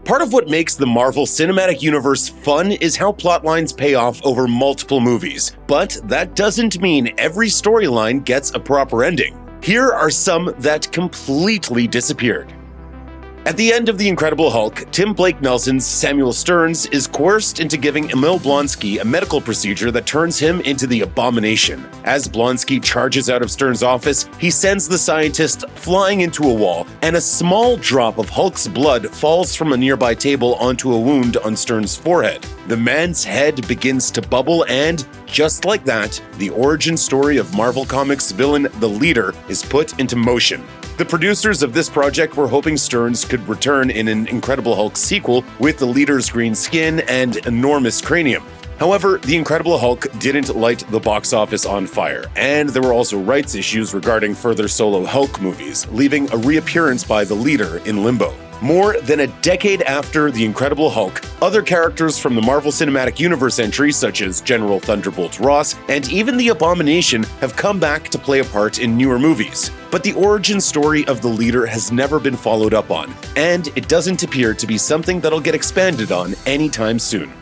Part of what makes the Marvel Cinematic Universe fun is how plotlines pay off over multiple movies, but that doesn't mean every storyline gets a proper ending. Here are some that completely disappeared. At the end of The Incredible Hulk, Tim Blake Nelson's Samuel Stearns is coerced into giving Emil Blonsky a medical procedure that turns him into the Abomination. As Blonsky charges out of Stearns' office, he sends the scientist flying into a wall, and a small drop of Hulk's blood falls from a nearby table onto a wound on Stearns' forehead. The man's head begins to bubble, and just like that, the origin story of Marvel Comics villain The Leader is put into motion. The producers of this project were hoping Stearns could return in an Incredible Hulk sequel with the Leader's green skin and enormous cranium. However, The Incredible Hulk didn't light the box office on fire, and there were also rights issues regarding further solo Hulk movies, leaving a reappearance by the Leader in limbo. More than a decade after The Incredible Hulk, other characters from the Marvel Cinematic Universe entry, such as General Thunderbolt Ross and even the Abomination, have come back to play a part in newer movies. But the origin story of the Leader has never been followed up on, and it doesn't appear to be something that'll get expanded on anytime soon.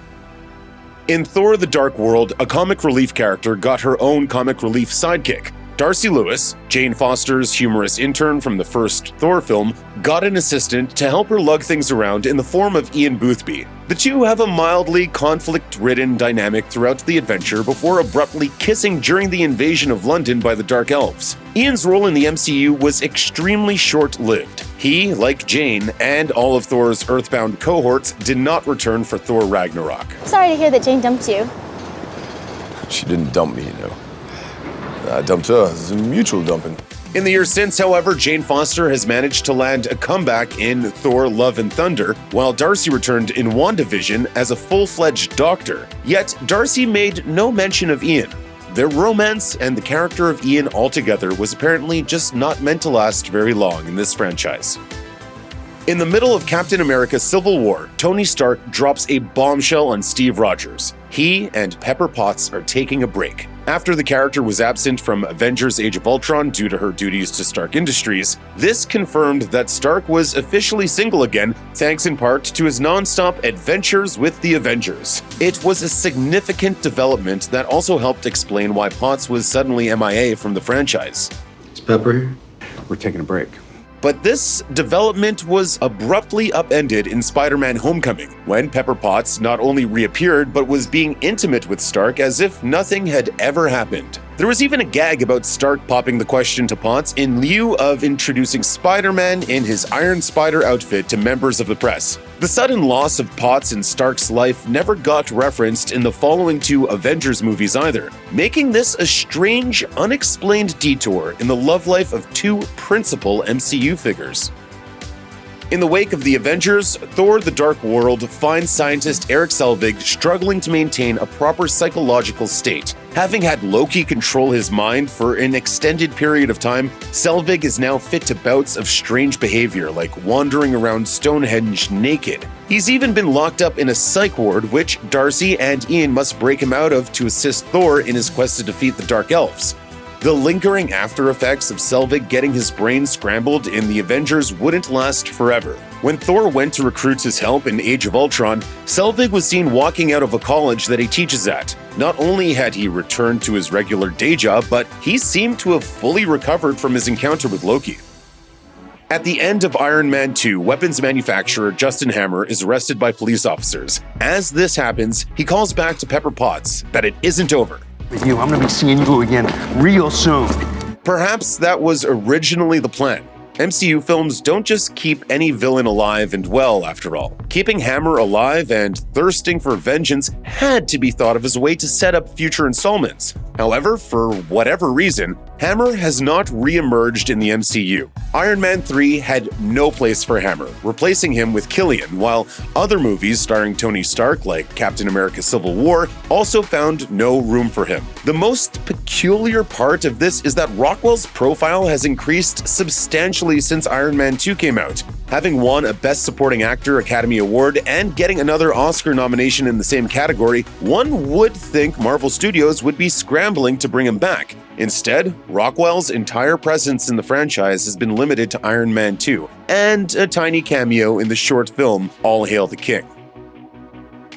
In Thor: The Dark World, a comic relief character got her own comic relief sidekick. Darcy Lewis, Jane Foster's humorous intern from the first Thor film, got an assistant to help her lug things around in the form of Ian Boothby. The two have a mildly conflict-ridden dynamic throughout the adventure before abruptly kissing during the invasion of London by the Dark Elves. Ian's role in the MCU was extremely short-lived. He, like Jane, and all of Thor's Earthbound cohorts did not return for Thor Ragnarok. Sorry to hear that Jane dumped you. She didn't dump me, I dumped her. It's a mutual dumping. In the years since, however, Jane Foster has managed to land a comeback in Thor: Love and Thunder, while Darcy returned in WandaVision as a full-fledged doctor. Yet, Darcy made no mention of Ian. Their romance and the character of Ian altogether was apparently just not meant to last very long in this franchise. In the middle of Captain America: Civil War, Tony Stark drops a bombshell on Steve Rogers. He and Pepper Potts are taking a break. After the character was absent from Avengers: Age of Ultron due to her duties to Stark Industries, this confirmed that Stark was officially single again, thanks in part to his non-stop adventures with the Avengers. It was a significant development that also helped explain why Potts was suddenly MIA from the franchise. Is Pepper here? We're taking a break. But this development was abruptly upended in Spider-Man: Homecoming, when Pepper Potts not only reappeared but was being intimate with Stark as if nothing had ever happened. There was even a gag about Stark popping the question to Potts in lieu of introducing Spider-Man in his Iron Spider outfit to members of the press. The sudden loss of Potts in Stark's life never got referenced in the following two Avengers movies either, making this a strange, unexplained detour in the love life of two principal MCU figures. In the wake of the Avengers, Thor: The Dark World finds scientist Erik Selvig struggling to maintain a proper psychological state. Having had Loki control his mind for an extended period of time, Selvig is now fit to bouts of strange behavior like wandering around Stonehenge naked. He's even been locked up in a psych ward, which Darcy and Ian must break him out of to assist Thor in his quest to defeat the Dark Elves. The lingering after effects of Selvig getting his brain scrambled in the Avengers wouldn't last forever. When Thor went to recruit his help in Age of Ultron, Selvig was seen walking out of a college that he teaches at. Not only had he returned to his regular day job, but he seemed to have fully recovered from his encounter with Loki. At the end of Iron Man 2, weapons manufacturer Justin Hammer is arrested by police officers. As this happens, he calls back to Pepper Potts that it isn't over. I'm gonna be seeing you again real soon. Perhaps that was originally the plan. MCU films don't just keep any villain alive and well, after all. Keeping Hammer alive and thirsting for vengeance had to be thought of as a way to set up future installments. However, for whatever reason, Hammer has not re-emerged in the MCU. Iron Man 3 had no place for Hammer, replacing him with Killian, while other movies starring Tony Stark, like Captain America: Civil War, also found no room for him. The most peculiar part of this is that Rockwell's profile has increased substantially since Iron Man 2 came out. Having won a Best Supporting Actor Academy Award and getting another Oscar nomination in the same category, one would think Marvel Studios would be scrambling to bring him back. Instead, Rockwell's entire presence in the franchise has been limited to Iron Man 2 and a tiny cameo in the short film All Hail the King.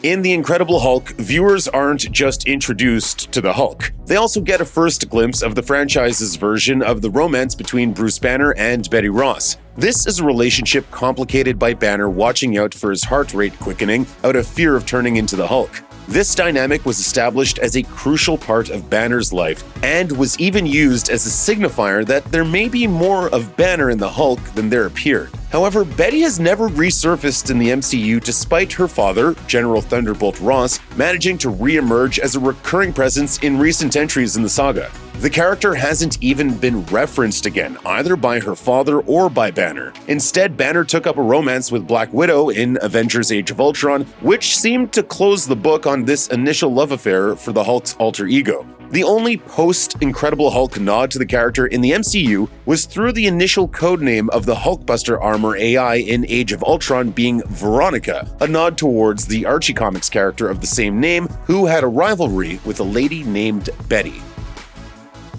In The Incredible Hulk, viewers aren't just introduced to the Hulk. They also get a first glimpse of the franchise's version of the romance between Bruce Banner and Betty Ross. This is a relationship complicated by Banner watching out for his heart rate quickening out of fear of turning into the Hulk. This dynamic was established as a crucial part of Banner's life and was even used as a signifier that there may be more of Banner in the Hulk than there appeared. However, Betty has never resurfaced in the MCU despite her father, General Thunderbolt Ross, managing to re-emerge as a recurring presence in recent entries in the saga. The character hasn't even been referenced again, either by her father or by Banner. Instead, Banner took up a romance with Black Widow in Avengers Age of Ultron, which seemed to close the book on this initial love affair for the Hulk's alter ego. The only post-Incredible Hulk nod to the character in the MCU was through the initial codename of the Hulkbuster armor AI in Age of Ultron being Veronica, a nod towards the Archie Comics character of the same name who had a rivalry with a lady named Betty.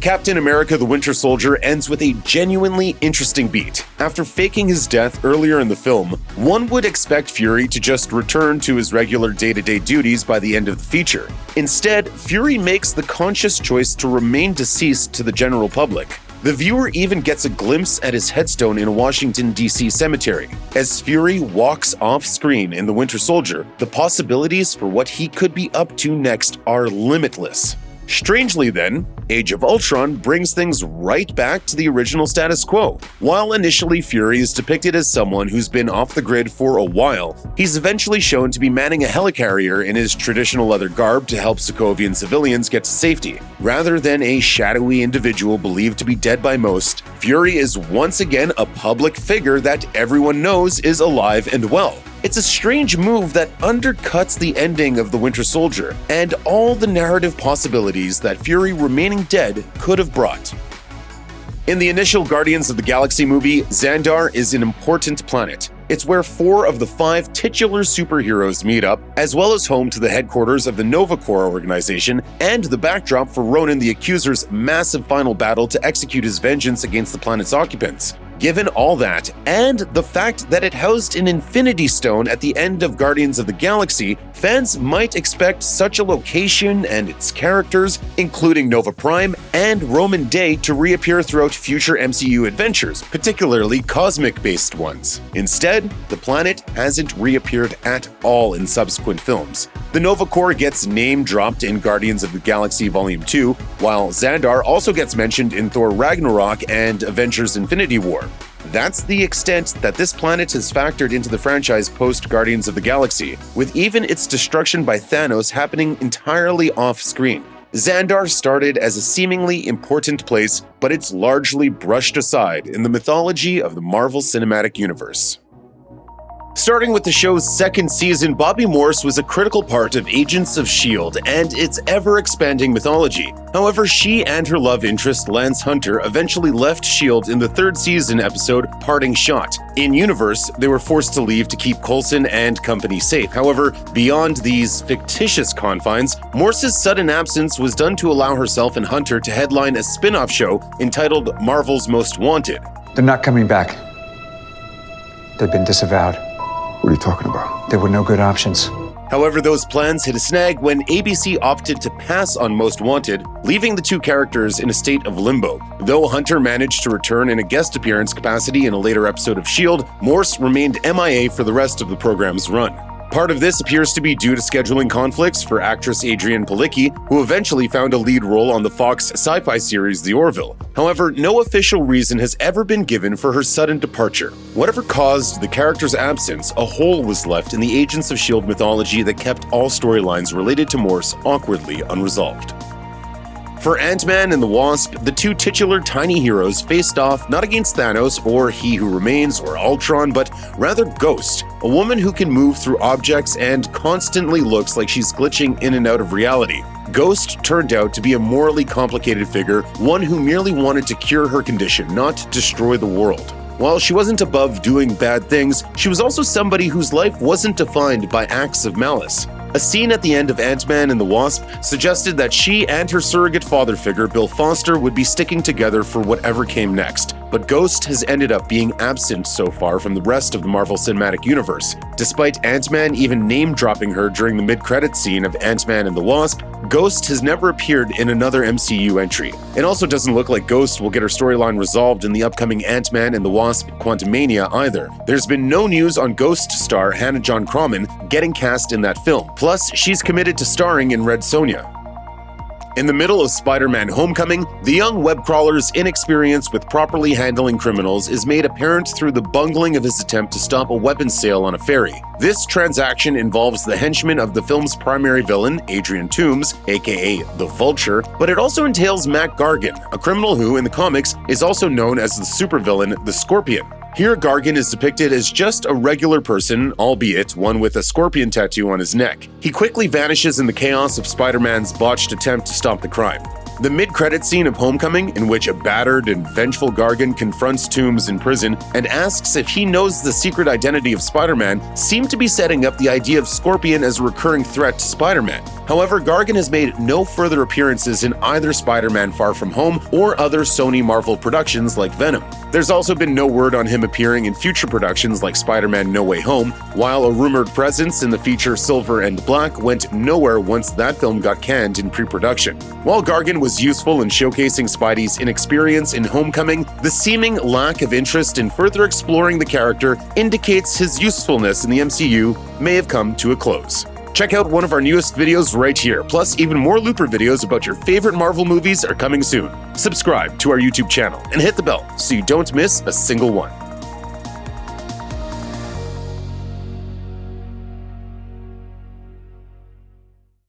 Captain America the Winter Soldier ends with a genuinely interesting beat. After faking his death earlier in the film, one would expect Fury to just return to his regular day-to-day duties by the end of the feature. Instead, Fury makes the conscious choice to remain deceased to the general public. The viewer even gets a glimpse at his headstone in a Washington, D.C. cemetery. As Fury walks off-screen in The Winter Soldier, the possibilities for what he could be up to next are limitless. Strangely then, Age of Ultron brings things right back to the original status quo. While initially Fury is depicted as someone who's been off the grid for a while, he's eventually shown to be manning a helicarrier in his traditional leather garb to help Sokovian civilians get to safety. Rather than a shadowy individual believed to be dead by most, Fury is once again a public figure that everyone knows is alive and well. It's a strange move that undercuts the ending of The Winter Soldier and all the narrative possibilities that Fury remaining dead could have brought. In the initial Guardians of the Galaxy movie, Xandar is an important planet. It's where 4 of the 5 titular superheroes meet up, as well as home to the headquarters of the Nova Corps organization and the backdrop for Ronan the Accuser's massive final battle to execute his vengeance against the planet's occupants. Given all that, and the fact that it housed an Infinity Stone at the end of Guardians of the Galaxy, fans might expect such a location and its characters, including Nova Prime and Roman Day, to reappear throughout future MCU adventures, particularly cosmic-based ones. Instead, the planet hasn't reappeared at all in subsequent films. The Nova Corps gets name-dropped in Guardians of the Galaxy Volume 2, while Xandar also gets mentioned in Thor Ragnarok and Avengers Infinity War. That's the extent that this planet has factored into the franchise post-Guardians of the Galaxy, with even its destruction by Thanos happening entirely off-screen. Xandar started as a seemingly important place, but it's largely brushed aside in the mythology of the Marvel Cinematic Universe. Starting with the show's second season, Bobbi Morse was a critical part of Agents of S.H.I.E.L.D. and its ever-expanding mythology. However, she and her love interest, Lance Hunter, eventually left S.H.I.E.L.D. in the third season episode Parting Shot. In-universe, they were forced to leave to keep Coulson and company safe. However, beyond these fictitious confines, Morse's sudden absence was done to allow herself and Hunter to headline a spin-off show entitled Marvel's Most Wanted. They're not coming back. They've been disavowed. What are you talking about? There were no good options. However, those plans hit a snag when ABC opted to pass on Most Wanted, leaving the two characters in a state of limbo. Though Hunter managed to return in a guest appearance capacity in a later episode of S.H.I.E.L.D., Morse remained MIA for the rest of the program's run. Part of this appears to be due to scheduling conflicts for actress Adrienne Palicki, who eventually found a lead role on the Fox sci-fi series The Orville. However, no official reason has ever been given for her sudden departure. Whatever caused the character's absence, a hole was left in the Agents of S.H.I.E.L.D. mythology that kept all storylines related to Morse awkwardly unresolved. For Ant-Man and the Wasp, the two titular tiny heroes faced off not against Thanos or He Who Remains or Ultron, but rather Ghost, a woman who can move through objects and constantly looks like she's glitching in and out of reality. Ghost turned out to be a morally complicated figure, one who merely wanted to cure her condition, not destroy the world. While she wasn't above doing bad things, she was also somebody whose life wasn't defined by acts of malice. A scene at the end of Ant-Man and the Wasp suggested that she and her surrogate father figure, Bill Foster, would be sticking together for whatever came next. But Ghost has ended up being absent so far from the rest of the Marvel Cinematic Universe. Despite Ant-Man even name-dropping her during the mid-credits scene of Ant-Man and the Wasp, Ghost has never appeared in another MCU entry. It also doesn't look like Ghost will get her storyline resolved in the upcoming Ant-Man and the Wasp Quantumania either. There's been no news on Ghost star Hannah John Cromman getting cast in that film. Plus, she's committed to starring in Red Sonja. In the middle of Spider-Man Homecoming, the young web crawler's inexperience with properly handling criminals is made apparent through the bungling of his attempt to stop a weapons sale on a ferry. This transaction involves the henchman of the film's primary villain, Adrian Toomes, aka the Vulture, but it also entails Mac Gargan, a criminal who, in the comics, is also known as the supervillain, the Scorpion. Here, Gargan is depicted as just a regular person, albeit one with a scorpion tattoo on his neck. He quickly vanishes in the chaos of Spider-Man's botched attempt to stop the crime. The mid-credit scene of Homecoming, in which a battered and vengeful Gargan confronts Toomes in prison and asks if he knows the secret identity of Spider-Man, seem to be setting up the idea of Scorpion as a recurring threat to Spider-Man. However, Gargan has made no further appearances in either Spider-Man Far From Home or other Sony Marvel productions like Venom. There's also been no word on him appearing in future productions like Spider-Man No Way Home, while a rumored presence in the feature Silver and Black went nowhere once that film got canned in pre-production. While Gargan was useful in showcasing Spidey's inexperience in Homecoming, the seeming lack of interest in further exploring the character indicates his usefulness in the MCU may have come to a close. Check out one of our newest videos right here, plus even more Looper videos about your favorite Marvel movies are coming soon. Subscribe to our YouTube channel and hit the bell so you don't miss a single one.